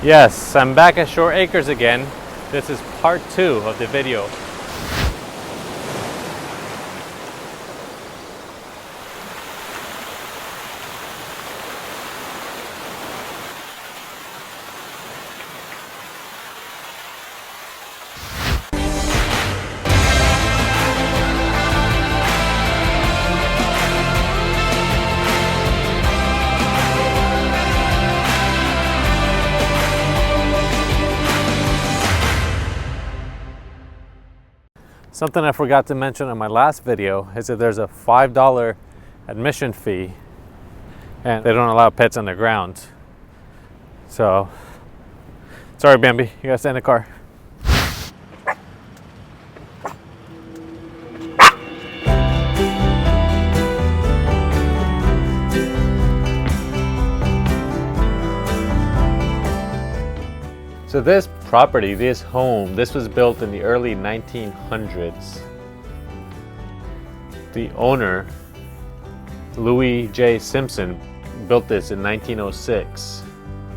Yes, I'm back at Shore Acres again. This is part 2 of the video. Something I forgot to mention in my last video is that there's a $5 admission fee and they don't allow pets on the ground. So, sorry Bambi, you gotta stay in the car. So this property, this home, this was built in the early 1900s. The owner, Louis J Simpson, built this in 1906.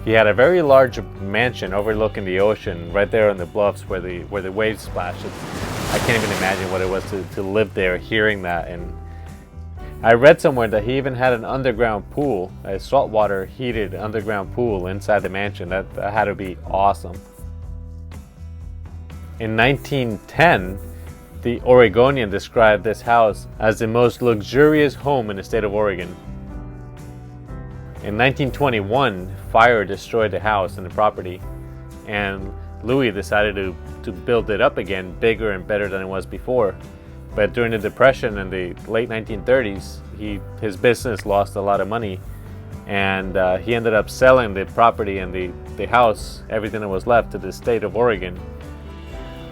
He had a very large mansion overlooking the ocean right there on the bluffs where the waves splash. I can't even imagine what it was to live there hearing that. And I read somewhere that he even had an underground pool, a saltwater heated underground pool inside the mansion. That had to be awesome. In 1910, the Oregonian described this house as the most luxurious home in the state of Oregon. In 1921, fire destroyed the house and the property, and Louis decided to build it up again, bigger and better than it was before. But during the Depression in the late 1930s, his business lost a lot of money, and he ended up selling the property and the house, everything that was left, to the state of Oregon.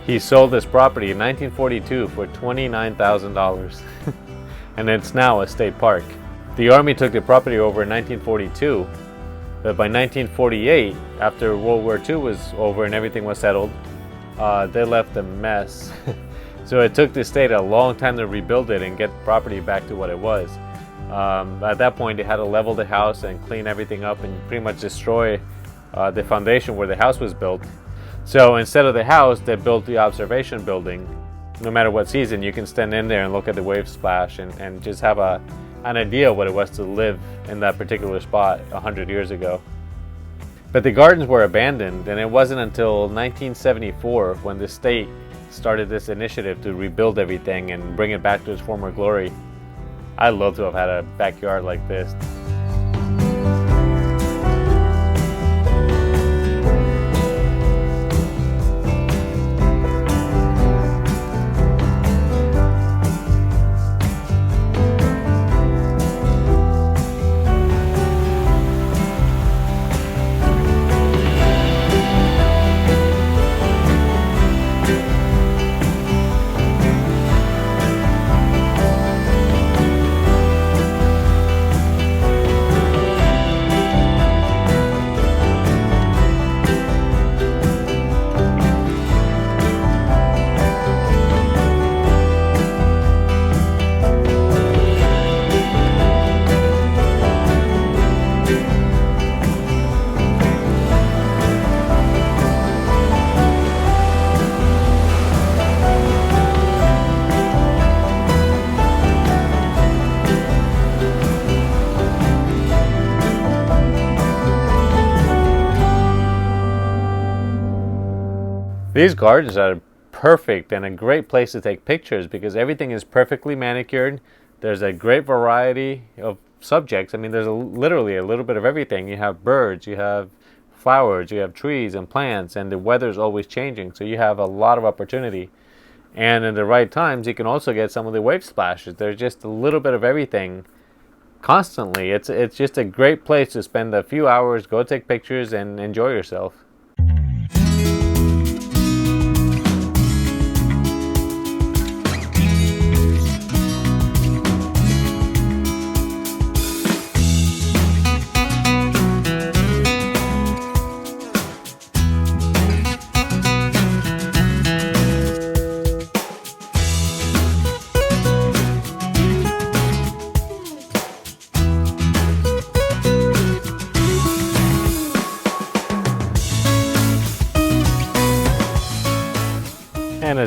He sold this property in 1942 for $29,000, and it's now a state park. The Army took the property over in 1942, but by 1948, after World War II was over and everything was settled, they left a mess. So it took the state a long time to rebuild it and get the property back to what it was. At that point, they had to level the house and clean everything up and pretty much destroy the foundation where the house was built. So instead of the house, they built the observation building. No matter what season, you can stand in there and look at the wave splash and just have an idea of what it was to live in that particular spot 100 years ago. But the gardens were abandoned, and it wasn't until 1974 when the state started this initiative to rebuild everything and bring it back to its former glory. I'd love to have had a backyard like this. These gardens are perfect and a great place to take pictures because everything is perfectly manicured. There's a great variety of subjects. I mean, there's literally a little bit of everything. You have birds, you have flowers, you have trees and plants, and the weather's always changing. So you have a lot of opportunity. And in the right times, you can also get some of the wave splashes. There's just a little bit of everything constantly. It's just a great place to spend a few hours, go take pictures, and enjoy yourself.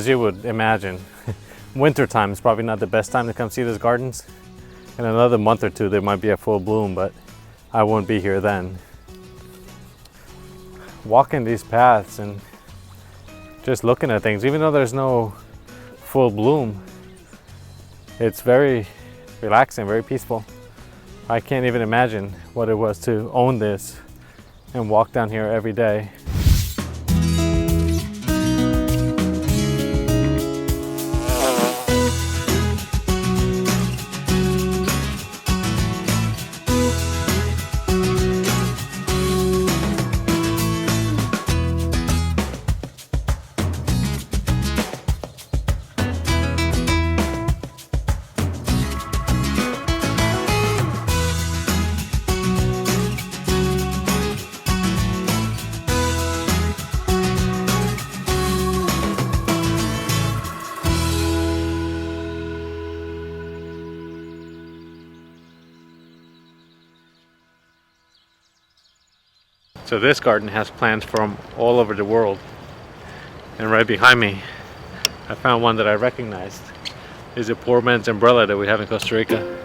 as you would imagine, winter time is probably not the best time to come see these gardens. In another month or two, they might be at full bloom, but I won't be here then. Walking these paths and just looking at things, even though there's no full bloom, it's very relaxing, very peaceful. I can't even imagine what it was to own this and walk down here every day. So this garden has plants from all over the world. And right behind me, I found one that I recognized. It's a poor man's umbrella that we have in Costa Rica.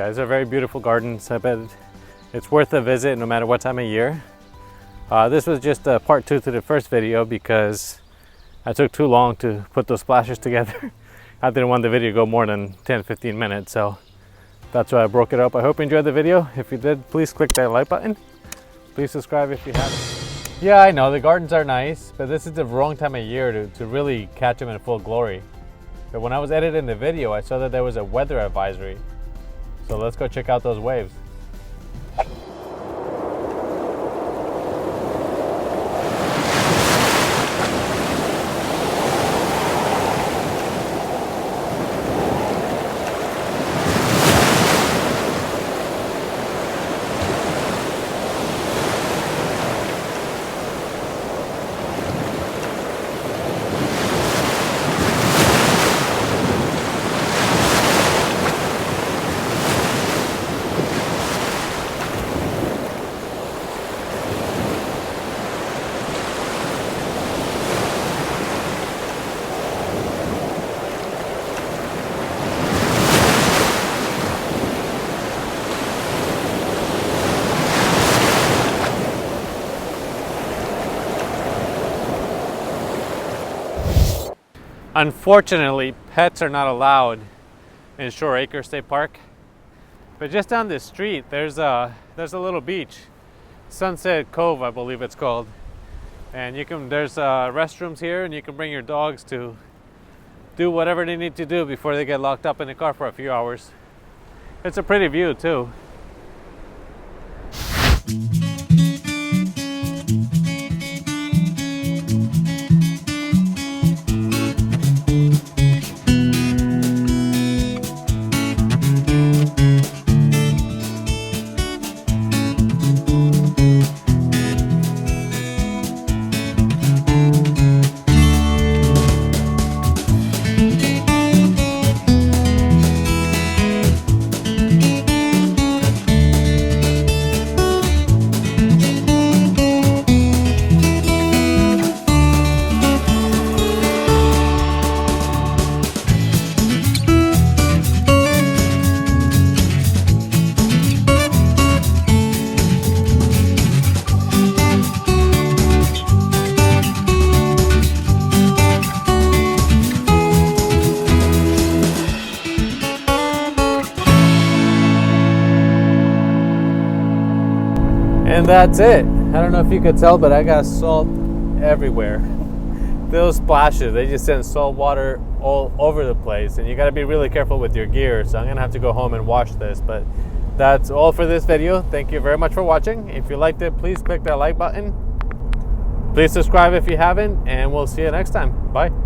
These are very beautiful gardens. I bet it's worth a visit no matter what time of year. This was just a part 2 to the first video because I took too long to put those splashes together. I didn't want the video to go more than 10-15 minutes, so that's why I broke it up. I hope you enjoyed the video. If you did, please click that like button. Please subscribe if you haven't. Yeah, I know the gardens are nice, but this is the wrong time of year to really catch them in full glory. But when I was editing the video, I saw that there was a weather advisory. So let's go check out those waves. Unfortunately, pets are not allowed in Shore Acres State Park. But just down this street, there's a little beach, Sunset Cove, I believe it's called. And there's restrooms here, and you can bring your dogs to do whatever they need to do before they get locked up in the car for a few hours. It's a pretty view too. And that's it. I don't know if you could tell, but I got salt everywhere. Those splashes, they just send salt water all over the place, and you got to be really careful with your gear. So I'm gonna have to go home and wash this. But that's all for this video. Thank you very much for watching. If you liked it, please click that like button. Please subscribe if you haven't, and we'll see you next time. Bye.